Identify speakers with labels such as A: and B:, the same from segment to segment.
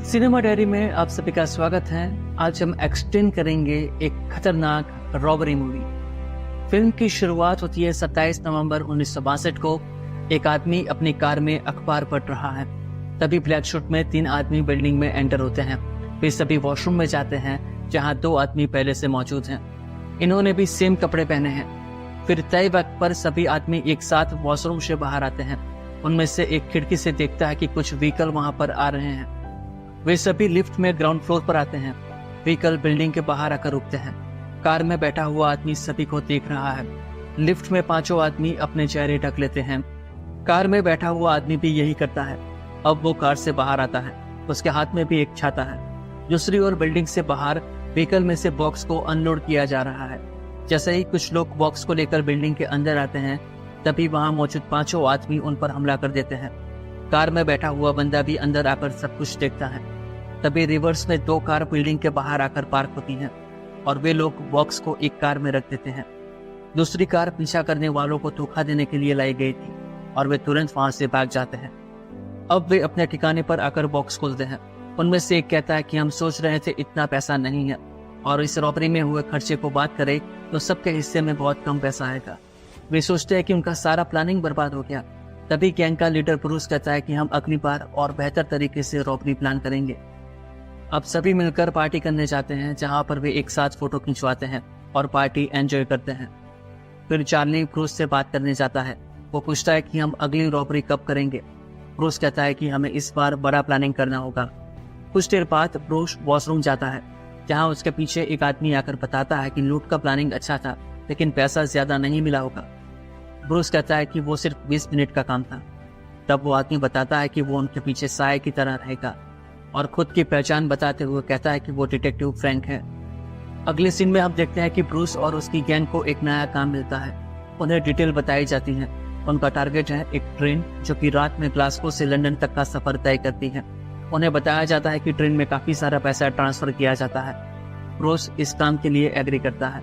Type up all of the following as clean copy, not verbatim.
A: Cinema diary में आप सभी का स्वागत है। आज हम एक्सटेंड करेंगे एक खतरनाक रॉबरी मूवी। फिल्म की शुरुआत होती है 27 नवंबर 1962 को। एक आदमी अपनी कार में अखबार पढ़ रहा है। तभी ब्लैक सूट में 3 आदमी बिल्डिंग में एंटर होते हैं। वे सभी वॉशरूम में जाते हैं जहां 2 आदमी पहले से मौजूद हैं। इन्होंने भी सेम कपड़े पहने हैं। फिर तय वक्त पर सभी आदमी एक साथ वॉशरूम से बाहर आते हैं। उनमें से एक खिड़की से देखता है कि कुछ व्हीकल वहां पर आ रहे हैं। वे सभी लिफ्ट में ग्राउंड फ्लोर पर आते हैं। व्हीकल बिल्डिंग के बाहर आकर रुकते हैं। कार में बैठा हुआ आदमी सभी को देख रहा है। लिफ्ट में 5 आदमी अपने चेहरे ढक लेते हैं। कार में बैठा हुआ आदमी भी यही करता है। अब वो कार से बाहर आता है। उसके हाथ में भी एक छाता है। दूसरी ओर बिल्डिंग से बाहर व्हीकल में से बॉक्स को अनलोड किया जा रहा है। जैसे ही कुछ लोग बॉक्स को लेकर बिल्डिंग के अंदर आते हैं, तभी वहां मौजूद 5 आदमी उन पर हमला कर देते हैं। कार में बैठा हुआ बंदा भी अंदर आकर सब कुछ देखता है। तभी रिवर्स में 2 कार बिल्डिंग के बाहर आकर पार्क होती हैं और वे लोग बॉक्स को एक कार में रख देते हैं। दूसरी कार पीछा करने वालों को धोखा देने के लिए लाई गई थी और वे तुरंत वहां से भाग जाते हैं। अब वे अपने ठिकाने पर आकर बॉक्स खोलते हैं। उनमें से एक कहता है कि हम सोच रहे थे इतना पैसा नहीं है और इस रॉबरी में हुए खर्चे को बात करें तो सबके हिस्से में बहुत कम पैसा आएगा। वे सोचते हैं कि उनका सारा प्लानिंग बर्बाद हो गया। तभी गैंग का लीडर ब्रूस कहता है कि हम अगली बार और बेहतर तरीके से रॉबरी प्लान करेंगे। अब सभी मिलकर पार्टी करने जाते हैं जहां पर वे एक साथ फोटो खिंचवाते हैं और पार्टी एंजॉय करते हैं। फिर चार्ली ब्रूस से बात करने जाता है। वो पूछता है कि हम अगली रॉबरी कब करेंगे। ब्रूस कहता है कि हमें इस बार बड़ा प्लानिंग करना होगा। कुछ देर बाद ब्रूस वॉशरूम जाता है जहां उसके पीछे एक आदमी आकर बताता है कि लूट का प्लानिंग अच्छा था लेकिन पैसा ज्यादा नहीं मिला होगा। ब्रूस कहता है कि वो सिर्फ 20 मिनट का काम था। तब वो आदमी बताता है कि वो उनके पीछे साए की तरह रहेगा और खुद की पहचान बताते हुए कहता है कि वो डिटेक्टिव फ्रैंक है। अगले सीन में हम देखते हैं कि ब्रूस और उसकी गैंग को एक नया काम मिलता है। उन्हें डिटेल बताई जाती है। उनका टारगेट है एक ट्रेन जो कि रात में ग्लासगो से लंदन तक का सफर तय करती है। उन्हें बताया जाता है कि ट्रेन में काफी सारा पैसा ट्रांसफर किया जाता है। ब्रूस इस काम के लिए एग्री करता है।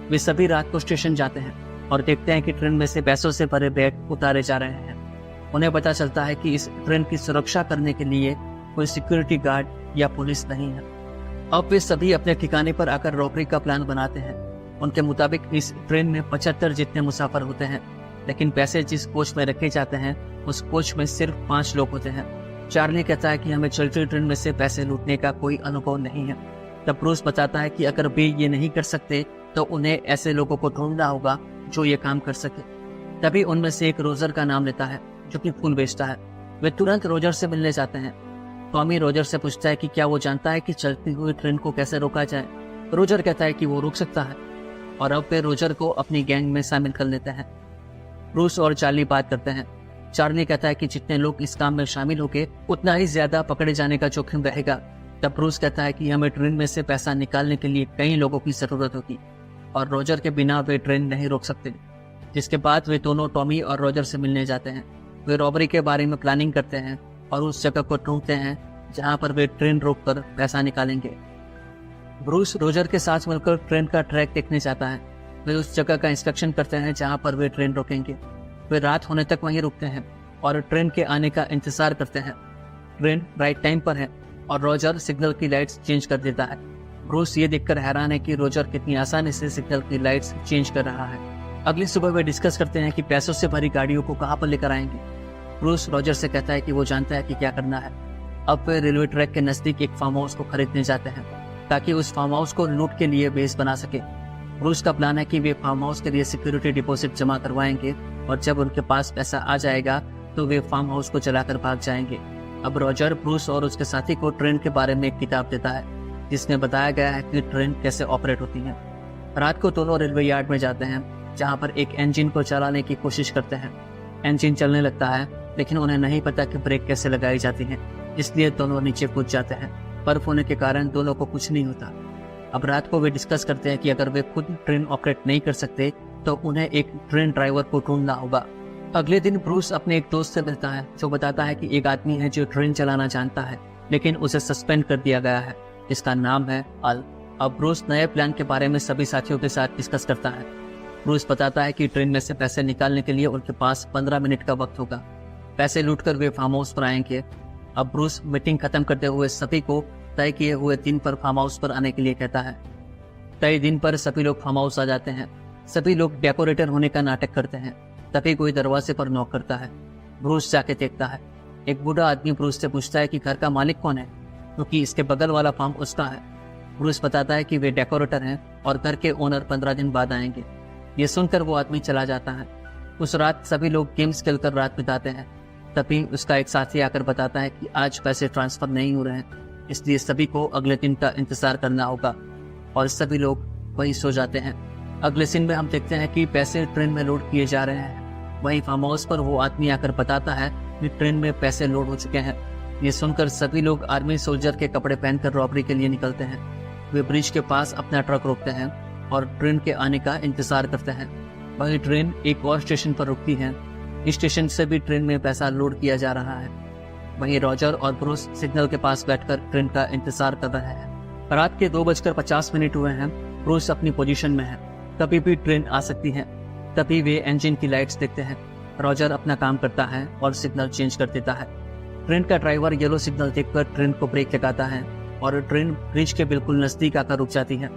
A: वे सभी रात को स्टेशन जाते हैं और देखते हैं कि ट्रेन में से पैसों से भरे बैग उतारे जा रहे हैं। उन्हें पता चलता है कि इस ट्रेन की सुरक्षा करने के लिए कोई सिक्योरिटी गार्ड या पुलिस नहीं है। अब वे सभी अपने ठिकाने पर आकर रॉबरी का प्लान बनाते हैं। उनके मुताबिक इस ट्रेन में 75 जितने मुसाफिर होते हैं, लेकिन पैसे जिस कोच में रखे जाते हैं उस कोच में सिर्फ 5 लोग होते हैं। चार्ली कहता है कि हमें चलती ट्रेन में से पैसे लूटने का कोई अनुभव नहीं है। तब ब्रूस बताता है कि अगर वे ये नहीं कर सकते तो उन्हें ऐसे लोगों को ढूंढना होगा जो ये काम कर सके। तभी उनमें से एक रोजर का नाम लेता है जो कि फूल बेचता है। वे तुरंत रोजर से मिलने जाते हैं। टॉमी रोजर से पूछता है कि क्या वो जानता है कि चलती हुई ट्रेन को कैसे रोका जाए। रोजर कहता है कि वो रोक सकता है और अब वे रोजर को अपनी गैंग में शामिल कर लेते हैं। ब्रूस और चार्ली बात करते हैं। चार्ली कहता है कि जितने लोग इस काम में शामिल होंगे उतना ही ज्यादा पकड़े जाने का जोखिम रहेगा। तब ब्रूस कहता है कि हमें ट्रेन में से पैसा निकालने के लिए कई लोगों की जरूरत होगी और रोजर के बिना वे ट्रेन नहीं रोक सकते। जिसके बाद वे दोनों टॉमी और रोजर से मिलने जाते हैं। वे रॉबरी के बारे में प्लानिंग करते हैं और उस जगह को ढूंढते हैं जहां पर वे ट्रेन रोककर पैसा निकालेंगे। ब्रूस रोजर के साथ मिलकर ट्रेन का ट्रैक देखने जाता है। वे उस जगह का इंस्पेक्शन करते हैं जहां पर वे ट्रेन रोकेंगे। वे रात होने तक वहीं रुकते हैं और ट्रेन के आने का इंतजार करते हैं। ट्रेन राइट टाइम पर है और रोजर सिग्नल की लाइट्स चेंज कर देता है। ब्रूस ये देखकर हैरान है कि रोजर कितनी आसानी से सिग्नल की लाइट्स चेंज कर रहा है। अगली सुबह वे डिस्कस करते हैं कि पैसों से भरी गाड़ियों को कहां पर लेकर आएंगे। ब्रूस रोजर से कहता है कि वो जानता है कि क्या करना है। अब वे रेलवे ट्रैक के नजदीक एक फार्म हाउस को खरीदने जाते हैं ताकि उस फार्म हाउस को लूट के लिए बेस बना सके। ब्रूस का प्लान है कि वे फार्म हाउस के लिए सिक्योरिटी डिपॉजिट जमा करवाएंगे और जब उनके पास पैसा आ जाएगा तो वे फार्म हाउस को चलाकर भाग जाएंगे। अब रोजर ब्रूस और उसके साथी को ट्रेन के बारे में एक किताब देता है जिसमें बताया गया है कि ट्रेन कैसे ऑपरेट होती है। रात को दोनों रेलवे यार्ड में जाते हैं जहाँ पर एक इंजन को चलाने की कोशिश करते हैं। इंजन चलने लगता है लेकिन उन्हें नहीं पता कि ब्रेक कैसे लगाई जाती है, इसलिए दोनों नीचे कूद जाते हैं। बर्फ होने के कारण दोनों को कुछ नहीं होता। अब रात को वे डिस्कस करते हैं कि अगर वे खुद ट्रेन ऑपरेट नहीं कर सकते तो उन्हें एक ट्रेन ड्राइवर को ढूंढना होगा। अगले दिन ब्रूस अपने एक दोस्त से मिलता है जो बताता है कि एक आदमी है जो ट्रेन चलाना जानता है लेकिन उसे सस्पेंड कर दिया गया है, जिसका नाम है अल। अब ब्रूस नए प्लान के बारे में सभी साथियों के साथ डिस्कस करता है। ब्रूस बताता है कि ट्रेन में से पैसे निकालने के लिए उनके पास 15 मिनट का वक्त होगा। पैसे लूटकर वे फार्म हाउस पर आएंगे अब ब्रूस मीटिंग खत्म करते हुए सभी को तय किए हुए दिन पर फार्म हाउस पर आने के लिए कहता है। तय दिन पर सभी लोग फार्म हाउस आ जाते हैं। सभी लोग डेकोरेटर होने का नाटक करते हैं। तभी कोई दरवाजे पर नॉक करता है। ब्रूस जाके देखता है। एक बूढ़ा आदमी ब्रूस से पूछता है कि घर का मालिक कौन है, क्योंकि इसके बगल वाला फार्म उसका है। ब्रूस बताता है कि वे डेकोरेटर हैं और घर के ओनर 15 दिन बाद आएंगे। ये सुनकर वो आदमी चला जाता है। उस रात सभी लोग गेम्स खेलकर रात बिताते हैं। तभी उसका एक साथी आकर बताता है कि आज पैसे ट्रांसफर नहीं हो रहे हैं, इसलिए सभी को अगले दिन का इंतजार करना होगा, और सभी लोग वहीं सो जाते हैं। अगले सीन में हम देखते हैं कि पैसे ट्रेन में लोड किए जा रहे हैं। वहीं फार्म हाउस पर वो आदमी आकर बताता है कि ट्रेन में पैसे लोड हो चुके हैं। ये सुनकर सभी लोग आर्मी सोल्जर के कपड़े पहनकर रॉबरी के लिए निकलते हैं। वे ब्रिज के पास अपना ट्रक रोकते हैं और ट्रेन के आने का इंतजार करते हैं। वही ट्रेन एक और स्टेशन पर रुकती है। इस स्टेशन से भी ट्रेन में पैसा लोड किया जा रहा है। वहीं रॉजर और ब्रूस सिग्नल के पास बैठकर ट्रेन का इंतजार कर रहे हैं। रात के 2:50 हुए हैं। ब्रूस अपनी पोजीशन में है। कभी भी ट्रेन आ सकती है। तभी वे इंजन की लाइट्स देखते हैं। रॉजर अपना काम करता है और सिग्नल चेंज कर देता है। ट्रेन का ड्राइवर येलो सिग्नल देखकर ट्रेन को ब्रेक लगाता है और ट्रेन ब्रिज के बिल्कुल नजदीक आकर रुक जाती है।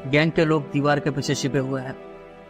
A: गैंग के लोग दीवार के पीछे छिपे हुए हैं।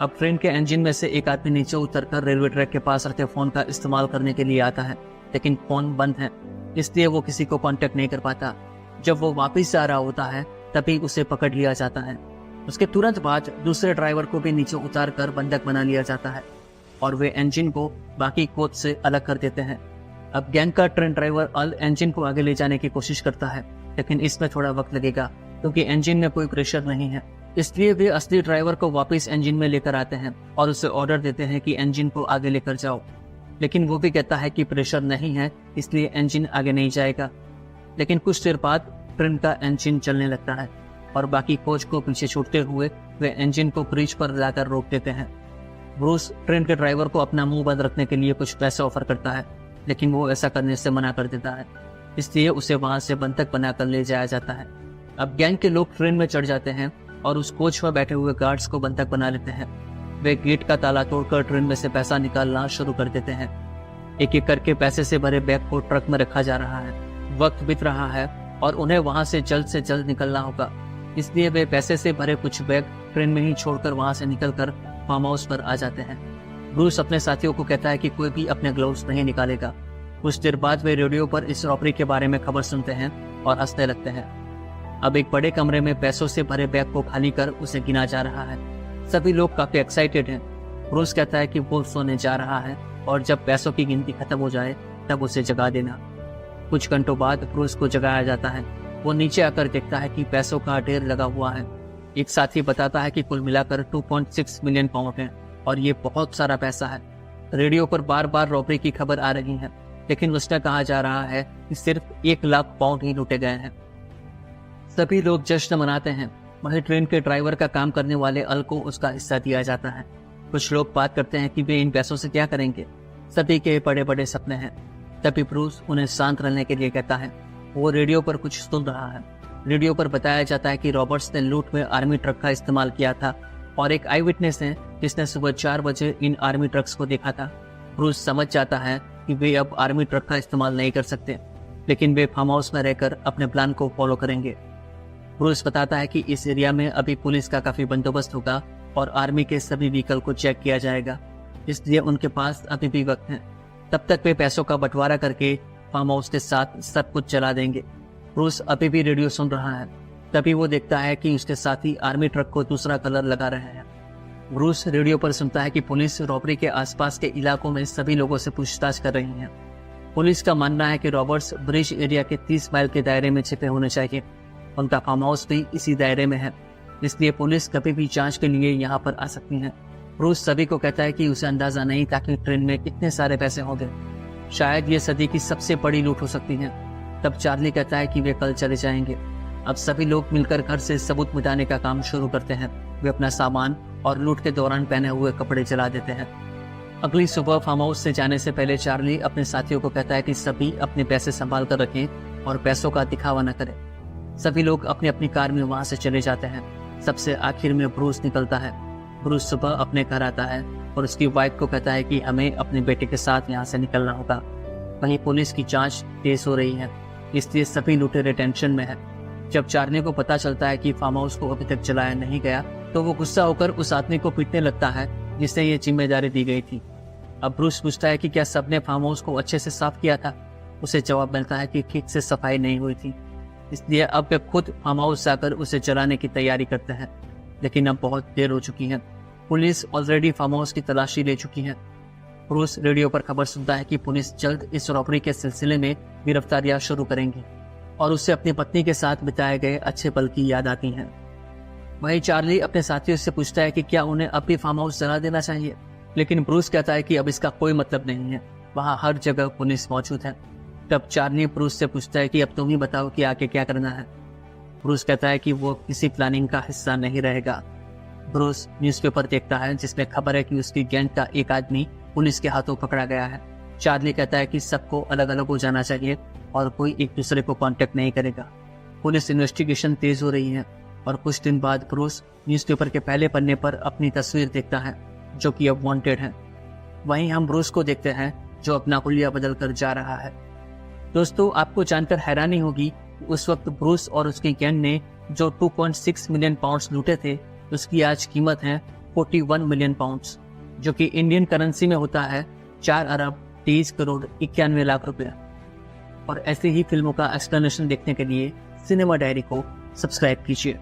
A: अब ट्रेन के इंजन में से एक आदमी नीचे उतरकर रेलवे ट्रैक के पास रखे फोन का इस्तेमाल करने के लिए आता है, लेकिन फोन बंद है, इसलिए वो किसी को कांटेक्ट नहीं कर पाता। जब वो वापस जा रहा होता है तभी उसे पकड़ लिया जाता है। उसके तुरंत बाद दूसरे ड्राइवर को भी नीचे उतार कर बंधक बना लिया जाता है और वे इंजन को बाकी कोच से अलग कर देते हैं। अब गैंग का ट्रेन ड्राइवर अल इंजन को आगे ले जाने की कोशिश करता है, लेकिन इसमें थोड़ा वक्त लगेगा क्योंकि इंजन में कोई प्रेशर नहीं है। इसलिए वे असली ड्राइवर को वापस इंजन में लेकर आते हैं और उसे ऑर्डर देते हैं कि इंजन को आगे लेकर जाओ, लेकिन वो भी कहता है कि प्रेशर नहीं है, इसलिए इंजन आगे नहीं जाएगा। लेकिन कुछ देर बाद ट्रेन का इंजन चलने लगता है और बाकी कोच को पीछे छूटते हुए वे इंजन को ब्रिज पर लाकर रोक देते हैं। ब्रूस ट्रेन के ड्राइवर को अपना मुंह बंद रखने के लिए कुछ पैसे ऑफर करता है, लेकिन वो ऐसा करने से मना कर देता है, इसलिए उसे वहां से बंधक बनाकर ले जाया जाता है। अब गैंग के लोग ट्रेन में चढ़ जाते हैं और उस कोच में बैठे हुए गार्ड्स को बंधक बना लेते हैं। वे गेट का ताला तोड़कर ट्रेन में से पैसा निकालना शुरू कर देते हैं। एक एक करके पैसे से भरे बैग को ट्रक में रखा जा रहा है। वक्त बीत रहा है और उन्हें वहां से जल्द निकलना होगा, इसलिए वे पैसे से भरे कुछ बैग ट्रेन में ही छोड़कर वहां से निकलकर फार्म हाउस पर आ जाते हैं। ब्रूस अपने साथियों को कहता है कि कोई भी अपने ग्लव्स नहीं निकालेगा। कुछ देर बाद वे रेडियो पर इस रॉबरी के बारे में खबर सुनते हैं और हंसने लगते हैं। अब एक बड़े कमरे में पैसों से भरे बैग को खाली कर उसे गिना जा रहा है। सभी लोग काफी एक्साइटेड हैं। ब्रूस कहता है कि वो सोने जा रहा है और जब पैसों की गिनती खत्म हो जाए तब उसे जगा देना। कुछ घंटों बाद ब्रूस को जगाया जाता है। वो नीचे आकर देखता है कि पैसों का ढेर लगा हुआ है। एक साथी बताता है कि कुल मिलाकर 2.6 मिलियन पाउंड है और ये बहुत सारा पैसा है। रेडियो पर बार बार रॉबरी की खबर आ रही है, लेकिन उसमें कहा जा रहा है कि सिर्फ 1 लाख पाउंड ही लूटे गए हैं। सभी लोग जश्न मनाते हैं। वहीं ट्रेन के ड्राइवर का काम करने वाले अल को उसका हिस्सा दिया जाता है। कुछ लोग बात करते हैं कि वे इन पैसों से क्या करेंगे। सभी के बड़े बड़े सपने हैं। तभी ब्रूस उन्हें शांत रहने के लिए कहता है। वो रेडियो पर कुछ सुन रहा है। रेडियो पर बताया जाता है कि रॉबर्ट्स ने लूट में आर्मी ट्रक का इस्तेमाल किया था और एक आई विटनेस है जिसने सुबह 4 बजे इन आर्मी ट्रक्स को देखा था। ब्रूस समझ जाता है कि वे अब आर्मी ट्रक का इस्तेमाल नहीं कर सकते, लेकिन वे फार्म हाउस में रहकर अपने प्लान को फॉलो करेंगे। ब्रूस बताता है कि इस एरिया में अभी पुलिस का काफी बंदोबस्त होगा और आर्मी के सभी व्हीकल को चेक किया जाएगा, इसलिए उनके पास अभी भी वक्त है। तब तक वे पैसों का बंटवारा करके फार्म हाउस के साथ सब कुछ चला देंगे। ब्रूस अभी भी रेडियो सुन रहा है। तभी वो देखता है कि उसके साथी आर्मी ट्रक को दूसरा कलर लगा रहे हैं। ब्रूस रेडियो पर सुनता है कि पुलिस रॉबरी के आसपास के इलाकों में सभी लोगों से पूछताछ कर रही है। पुलिस का मानना है कि रॉबर्ट्स ब्रिज एरिया के 30 माइल के दायरे में छिपे होने चाहिए। उनका फार्म हाउस भी इसी दायरे में है, इसलिए पुलिस कभी भी जांच के लिए यहाँ पर आ सकती है। ब्रूस सभी को कहता है कि उसे अंदाजा नहीं था कि ट्रेन में कितने सारे पैसे होंगे। शायद ये सदी की सबसे बड़ी लूट हो सकती है। तब चार्ली कहता है कि वे कल चले जाएंगे। अब सभी लोग मिलकर घर से सबूत मिटाने का काम शुरू करते हैं। वे अपना सामान और लूट के दौरान पहने हुए कपड़े जला देते हैं। अगली सुबह फार्म हाउस से जाने से पहले चार्ली अपने साथियों को कहता है कि सभी अपने पैसे संभाल कर रखें और पैसों का दिखावा न करें। सभी लोग अपनी अपनी कार में वहां से चले जाते हैं। सबसे आखिर में ब्रूस निकलता है। ब्रूस सुबह अपने घर आता है और उसकी वाइफ को कहता है कि हमें अपने बेटे के साथ यहाँ से निकलना होगा। वहीं पुलिस की जांच तेज हो रही है, इसलिए सभी लुटेरे टेंशन में है। जब चार्ली को पता चलता है कि फार्म हाउस को अभी तक चलाया नहीं गया तो वो गुस्सा होकर उस आदमी को पीटने लगता है जिसे ये जिम्मेदारी दी गई थी। अब ब्रूस पूछता है कि क्या सबने फार्म हाउस को अच्छे से साफ किया था। उसे जवाब मिलता है कि ठीक से सफाई नहीं हुई थी, इसलिए अब वे खुद फार्म हाउस जाकर उसे जलाने की तैयारी करते हैं। लेकिन अब बहुत देर हो चुकी है। पुलिस ऑलरेडी फार्म हाउस की तलाशी ले चुकी है। ब्रूस रेडियो पर खबर सुनता है कि पुलिस जल्द इस रॉबरी के सिलसिले में गिरफ्तारियां शुरू करेंगी और उससे अपनी पत्नी के साथ बिताए गए अच्छे पल की याद आती है। वहीं चार्ली अपने साथियों से पूछता है कि क्या उन्हें अब भी फार्म हाउस जला देना चाहिए, लेकिन ब्रूस कहता है कि अब इसका कोई मतलब नहीं है, वहाँ हर जगह पुलिस मौजूद है। तब चार्ली ब्रूस से पूछता है कि अब तुम ही बताओ कि आगे क्या करना है। ब्रूस कहता है कि वो किसी प्लानिंग का हिस्सा नहीं रहेगा। ब्रूस न्यूज़पेपर देखता है जिसमें खबर है कि उसकी गैंग का एक आदमी पुलिस के हाथों पकड़ा गया है। चार्ली कहता है कि सबको अलग अलग हो जाना चाहिए और कोई एक दूसरे को कांटेक्ट नहीं करेगा। पुलिस इन्वेस्टिगेशन तेज हो रही है और कुछ दिन बाद ब्रूस न्यूज़पेपर के पहले पन्ने पर अपनी तस्वीर देखता है जो कि अब वांटेड है। वहीं हम ब्रूस को देखते हैं जो अपना हुलिया बदल कर जा रहा है। दोस्तों, आपको जानकर हैरानी होगी उस वक्त ब्रूस और उसकी गैंग ने जो 2.6 मिलियन पाउंड्स लूटे थे उसकी आज कीमत है 41 मिलियन पाउंड्स, जो कि इंडियन करेंसी में होता है 4 अरब 23 करोड़ 91 लाख रुपया। और ऐसे ही फिल्मों का एक्सप्लेनेशन देखने के लिए सिनेमा डायरी को सब्सक्राइब कीजिए।